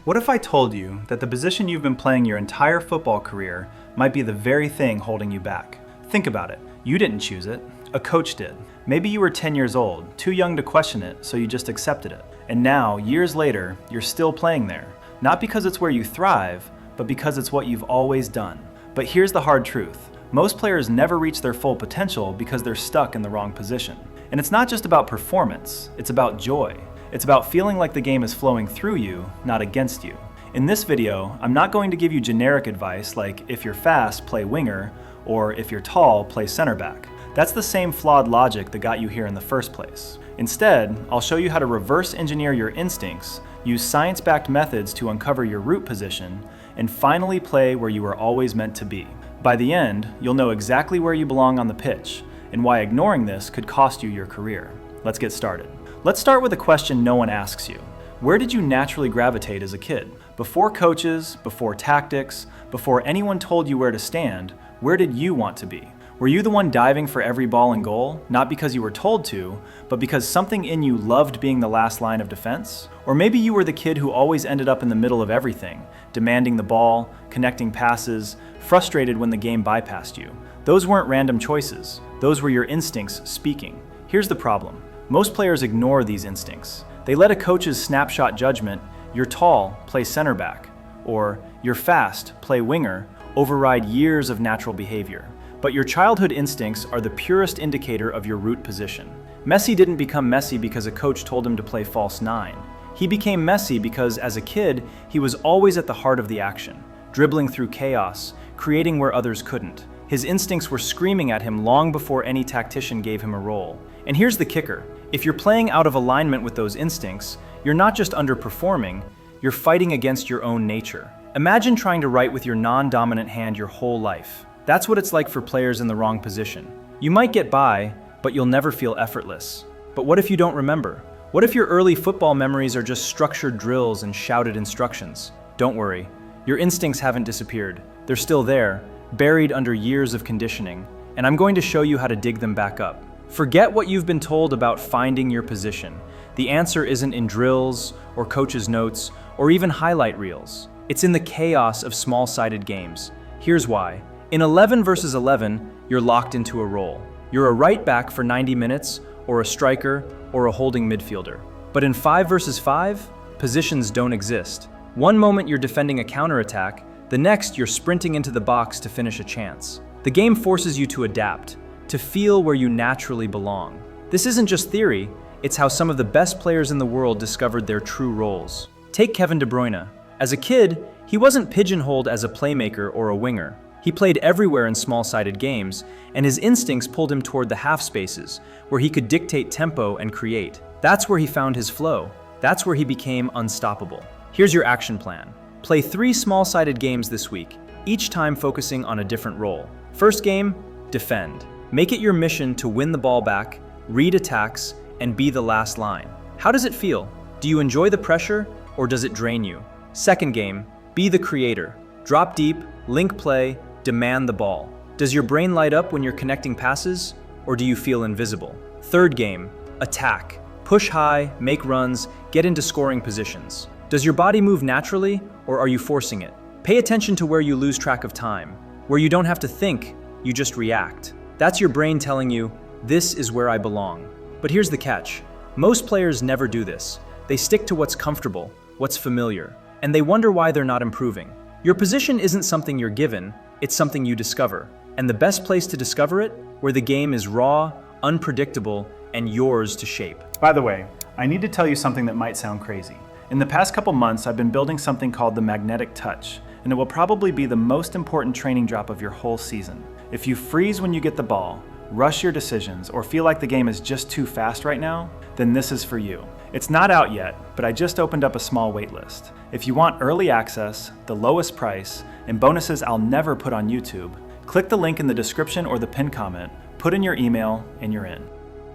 What if I told you that the position you've been playing your entire football career might be the very thing holding you back? Think about it. You didn't choose it. A coach did. Maybe you were 10 years old, too young to question it, so you just accepted it. And now, years later, you're still playing there. Not because it's where you thrive, but because it's what you've always done. But here's the hard truth. Most players never reach their full potential because they're stuck in the wrong position. And it's not just about performance, it's about joy. It's about feeling like the game is flowing through you, not against you. In this video, I'm not going to give you generic advice like if you're fast, play winger, or if you're tall, play center back. That's the same flawed logic that got you here in the first place. Instead, I'll show you how to reverse engineer your instincts, use science-backed methods to uncover your root position, and finally play where you were always meant to be. By the end, you'll know exactly where you belong on the pitch, and why ignoring this could cost you your career. Let's get started. Let's start with a question no one asks you. Where did you naturally gravitate as a kid? Before coaches, before tactics, before anyone told you where to stand, where did you want to be? Were you the one diving for every ball and goal, not because you were told to, but because something in you loved being the last line of defense? Or maybe you were the kid who always ended up in the middle of everything, demanding the ball, connecting passes, frustrated when the game bypassed you. Those weren't random choices. Those were your instincts speaking. Here's the problem. Most players ignore these instincts. They let a coach's snapshot judgment, "You're tall, play center back," or "You're fast, play winger," override years of natural behavior. But your childhood instincts are the purest indicator of your root position. Messi didn't become Messi because a coach told him to play false nine. He became Messi because, as a kid, he was always at the heart of the action, dribbling through chaos, creating where others couldn't. His instincts were screaming at him long before any tactician gave him a role. And here's the kicker. If you're playing out of alignment with those instincts, you're not just underperforming, you're fighting against your own nature. Imagine trying to write with your non-dominant hand your whole life. That's what it's like for players in the wrong position. You might get by, but you'll never feel effortless. But what if you don't remember? What if your early football memories are just structured drills and shouted instructions? Don't worry, your instincts haven't disappeared. They're still there, buried under years of conditioning, and I'm going to show you how to dig them back up. Forget what you've been told about finding your position. The answer isn't in drills, or coaches' notes, or even highlight reels. It's in the chaos of small-sided games. Here's why. In 11 versus 11, you're locked into a role. You're a right back for 90 minutes, or a striker, or a holding midfielder. But in 5 versus 5, positions don't exist. One moment you're defending a counterattack, the next you're sprinting into the box to finish a chance. The game forces you to adapt, to feel where you naturally belong. This isn't just theory, it's how some of the best players in the world discovered their true roles. Take Kevin De Bruyne. As a kid, he wasn't pigeonholed as a playmaker or a winger. He played everywhere in small-sided games, and his instincts pulled him toward the half spaces, where he could dictate tempo and create. That's where he found his flow. That's where he became unstoppable. Here's your action plan. Play 3 small-sided games this week, each time focusing on a different role. First game, defend. Make it your mission to win the ball back, read attacks, and be the last line. How does it feel? Do you enjoy the pressure, or does it drain you? Second game, be the creator. Drop deep, link play, demand the ball. Does your brain light up when you're connecting passes, or do you feel invisible? Third game, attack. Push high, make runs, get into scoring positions. Does your body move naturally, or are you forcing it? Pay attention to where you lose track of time, where you don't have to think, you just react. That's your brain telling you, this is where I belong. But here's the catch. Most players never do this. They stick to what's comfortable, what's familiar, and they wonder why they're not improving. Your position isn't something you're given, it's something you discover. And the best place to discover it, where the game is raw, unpredictable, and yours to shape. By the way, I need to tell you something that might sound crazy. In the past couple months, I've been building something called the magnetic touch, and it will probably be the most important training drop of your whole season. If you freeze when you get the ball, rush your decisions, or feel like the game is just too fast right now, then this is for you. It's not out yet, but I just opened up a small waitlist. If you want early access, the lowest price, and bonuses I'll never put on YouTube, click the link in the description or the pinned comment, put in your email, and you're in.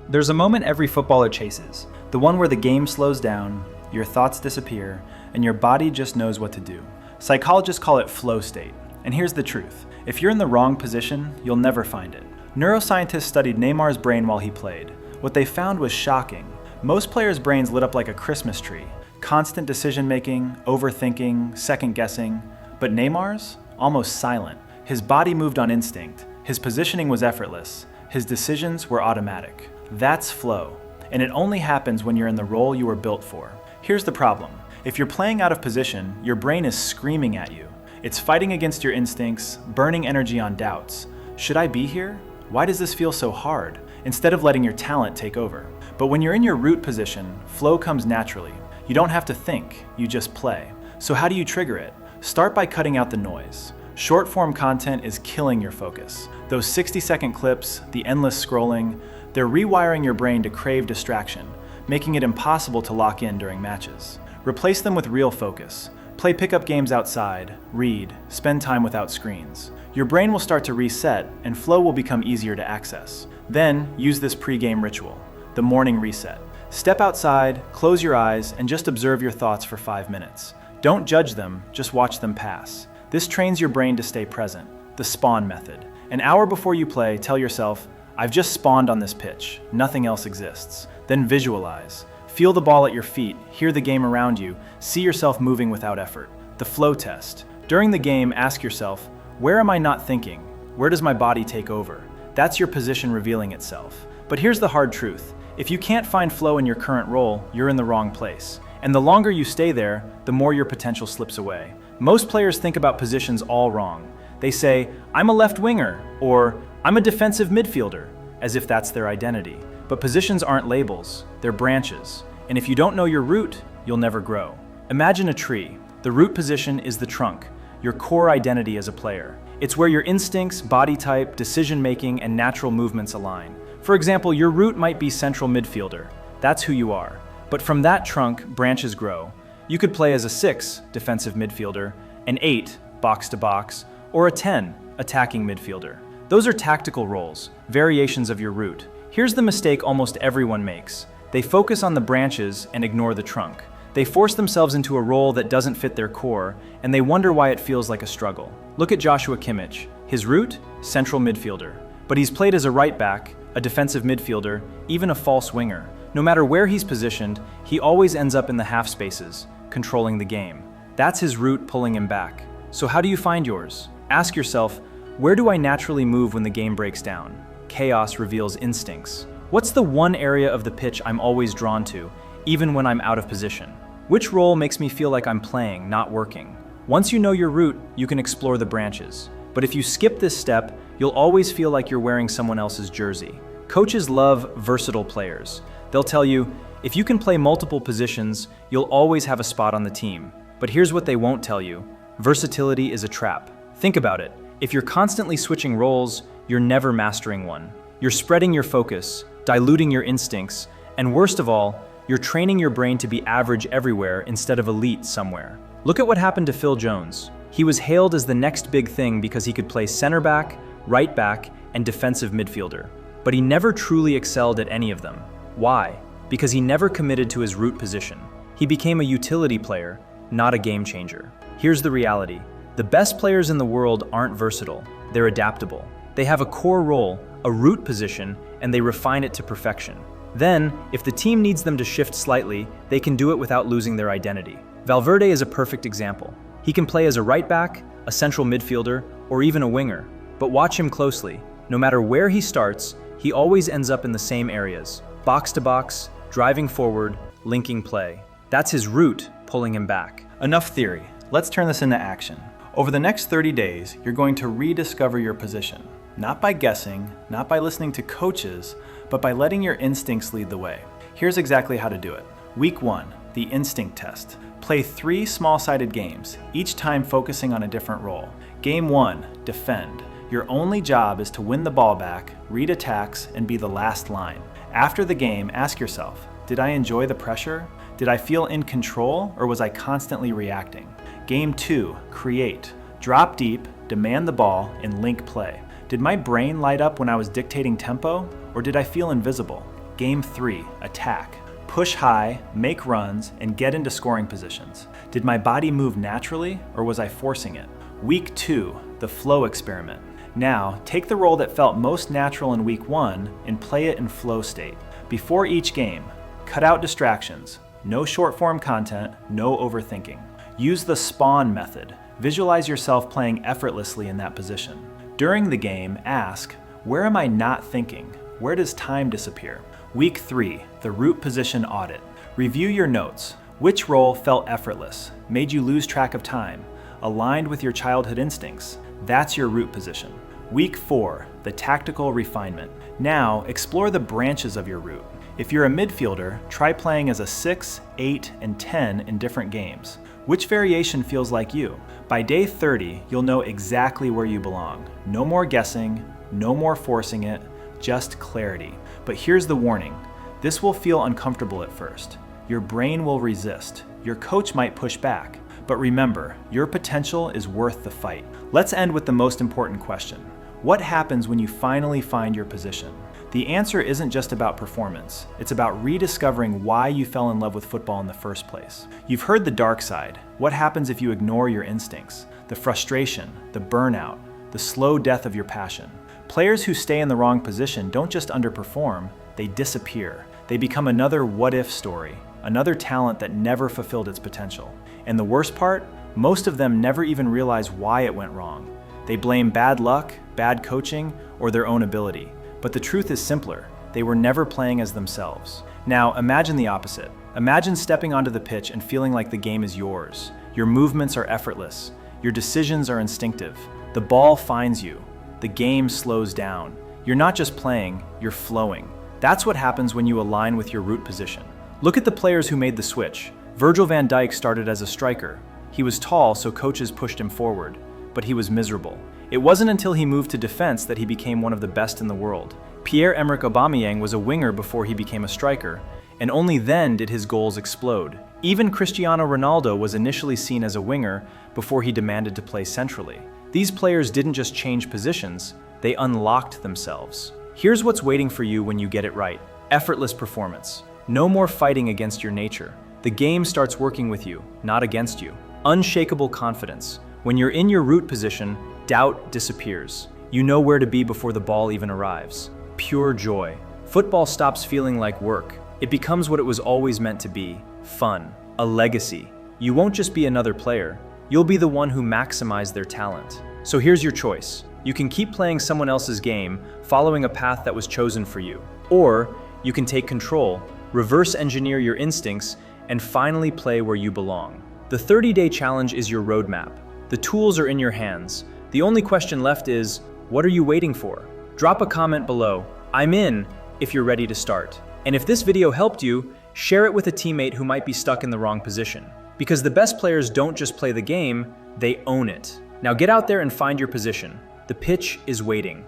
There's a moment every footballer chases, the one where the game slows down, your thoughts disappear, and your body just knows what to do. Psychologists call it flow state, and here's the truth. If you're in the wrong position, you'll never find it. Neuroscientists studied Neymar's brain while he played. What they found was shocking. Most players' brains lit up like a Christmas tree, Constant decision making, overthinking, second guessing. But Neymar's? Almost silent. His body moved on instinct. His positioning was effortless. His decisions were automatic. That's flow. And it only happens when you're in the role you were built for. Here's the problem. If you're playing out of position, your brain is screaming at you. It's fighting against your instincts, burning energy on doubts. Should I be here? Why does this feel so hard? Instead of letting your talent take over. But when you're in your root position, flow comes naturally. You don't have to think, you just play. So how do you trigger it? Start by cutting out the noise. Short-form content is killing your focus. Those 60-second clips, the endless scrolling, they're rewiring your brain to crave distraction, making it impossible to lock in during matches. Replace them with real focus. Play pickup games outside, read, spend time without screens. Your brain will start to reset and flow will become easier to access. Then use this pre-game ritual, the morning reset. Step outside, close your eyes, and just observe your thoughts for 5 minutes. Don't judge them, just watch them pass. This trains your brain to stay present, the spawn method. An hour before you play, tell yourself, I've just spawned on this pitch, nothing else exists. Then visualize. Feel the ball at your feet, hear the game around you, see yourself moving without effort. The flow test. During the game, ask yourself, where am I not thinking? Where does my body take over? That's your position revealing itself. But here's the hard truth. If you can't find flow in your current role, you're in the wrong place. And the longer you stay there, the more your potential slips away. Most players think about positions all wrong. They say, I'm a left winger, or I'm a defensive midfielder, as if that's their identity. But positions aren't labels, they're branches. And if you don't know your root, you'll never grow. Imagine a tree. The root position is the trunk, your core identity as a player. It's where your instincts, body type, decision-making, and natural movements align. For example, your root might be central midfielder. That's who you are. But from that trunk, branches grow. You could play as a 6, defensive midfielder, an 8, box-to-box, or a 10, attacking midfielder. Those are tactical roles, variations of your root. Here's the mistake almost everyone makes. They focus on the branches and ignore the trunk. They force themselves into a role that doesn't fit their core, and they wonder why it feels like a struggle. Look at Joshua Kimmich. His root? Central midfielder. But he's played as a right back, a defensive midfielder, even a false winger. No matter where he's positioned, he always ends up in the half spaces, controlling the game. That's his root pulling him back. So how do you find yours? Ask yourself, where do I naturally move when the game breaks down? Chaos reveals instincts. What's the one area of the pitch I'm always drawn to, even when I'm out of position? Which role makes me feel like I'm playing, not working? Once you know your root, you can explore the branches. But if you skip this step, you'll always feel like you're wearing someone else's jersey. Coaches love versatile players. They'll tell you, if you can play multiple positions, you'll always have a spot on the team. But here's what they won't tell you. Versatility is a trap. Think about it. If you're constantly switching roles, you're never mastering one. You're spreading your focus, diluting your instincts, and worst of all, you're training your brain to be average everywhere instead of elite somewhere. Look at what happened to Phil Jones. He was hailed as the next big thing because he could play center back, right back, and defensive midfielder. But he never truly excelled at any of them. Why? Because he never committed to his root position. He became a utility player, not a game changer. Here's the reality. The best players in the world aren't versatile. They're adaptable. They have a core role, a root position, and they refine it to perfection. Then, if the team needs them to shift slightly, they can do it without losing their identity. Valverde is a perfect example. He can play as a right back, a central midfielder, or even a winger. But watch him closely. No matter where he starts, he always ends up in the same areas. Box to box, driving forward, linking play. That's his root pulling him back. Enough theory. Let's turn this into action. Over the next 30 days, you're going to rediscover your position. Not by guessing, not by listening to coaches, but by letting your instincts lead the way. Here's exactly how to do it. Week 1, the instinct test. Play 3 small-sided games, each time focusing on a different role. Game 1, defend. Your only job is to win the ball back, read attacks, and be the last line. After the game, ask yourself, did I enjoy the pressure? Did I feel in control, or was I constantly reacting? Game 2, create. Drop deep, demand the ball, and link play. Did my brain light up when I was dictating tempo, or did I feel invisible? Game 3, attack. Push high, make runs, and get into scoring positions. Did my body move naturally, or was I forcing it? Week 2, the flow experiment. Now, take the role that felt most natural in week 1 and play it in flow state. Before each game, cut out distractions, No short-form content, no overthinking. Use the spawn method. Visualize yourself playing effortlessly in that position. During the game, ask, where am I not thinking? Where does time disappear? Week 3, the root position audit. Review your notes. Which role felt effortless, made you lose track of time, aligned with your childhood instincts? That's your root position. Week 4, the tactical refinement. Now, explore the branches of your route. If you're a midfielder, try playing as a 6, 8, and 10 in different games. Which variation feels like you? By day 30, you'll know exactly where you belong. No more guessing, no more forcing it, just clarity. But here's the warning. This will feel uncomfortable at first. Your brain will resist. Your coach might push back. But remember, your potential is worth the fight. Let's end with the most important question. What happens when you finally find your position? The answer isn't just about performance. It's about rediscovering why you fell in love with football in the first place. You've heard the dark side. What happens if you ignore your instincts? The frustration, the burnout, the slow death of your passion. Players who stay in the wrong position don't just underperform, they disappear. They become another what-if story, another talent that never fulfilled its potential. And the worst part? Most of them never even realize why it went wrong. They blame bad luck, bad coaching, or their own ability. But the truth is simpler. They were never playing as themselves. Now, imagine the opposite. Imagine stepping onto the pitch and feeling like the game is yours. Your movements are effortless. Your decisions are instinctive. The ball finds you. The game slows down. You're not just playing, you're flowing. That's what happens when you align with your root position. Look at the players who made the switch. Virgil van Dijk started as a striker. He was tall, so coaches pushed him forward, but he was miserable. It wasn't until he moved to defense that he became one of the best in the world. Pierre-Emerick Aubameyang was a winger before he became a striker, and only then did his goals explode. Even Cristiano Ronaldo was initially seen as a winger before he demanded to play centrally. These players didn't just change positions, they unlocked themselves. Here's what's waiting for you when you get it right. Effortless performance. No more fighting against your nature. The game starts working with you, not against you. Unshakable confidence. When you're in your root position, doubt disappears. You know where to be before the ball even arrives. Pure joy. Football stops feeling like work. It becomes what it was always meant to be, fun, a legacy. You won't just be another player, you'll be the one who maximized their talent. So here's your choice. You can keep playing someone else's game, following a path that was chosen for you. Or you can take control, reverse engineer your instincts, and finally play where you belong. The 30-day challenge is your roadmap. The tools are in your hands. The only question left is, what are you waiting for? Drop a comment below, I'm in, if you're ready to start. And if this video helped you, share it with a teammate who might be stuck in the wrong position. Because the best players don't just play the game, they own it. Now get out there and find your position. The pitch is waiting.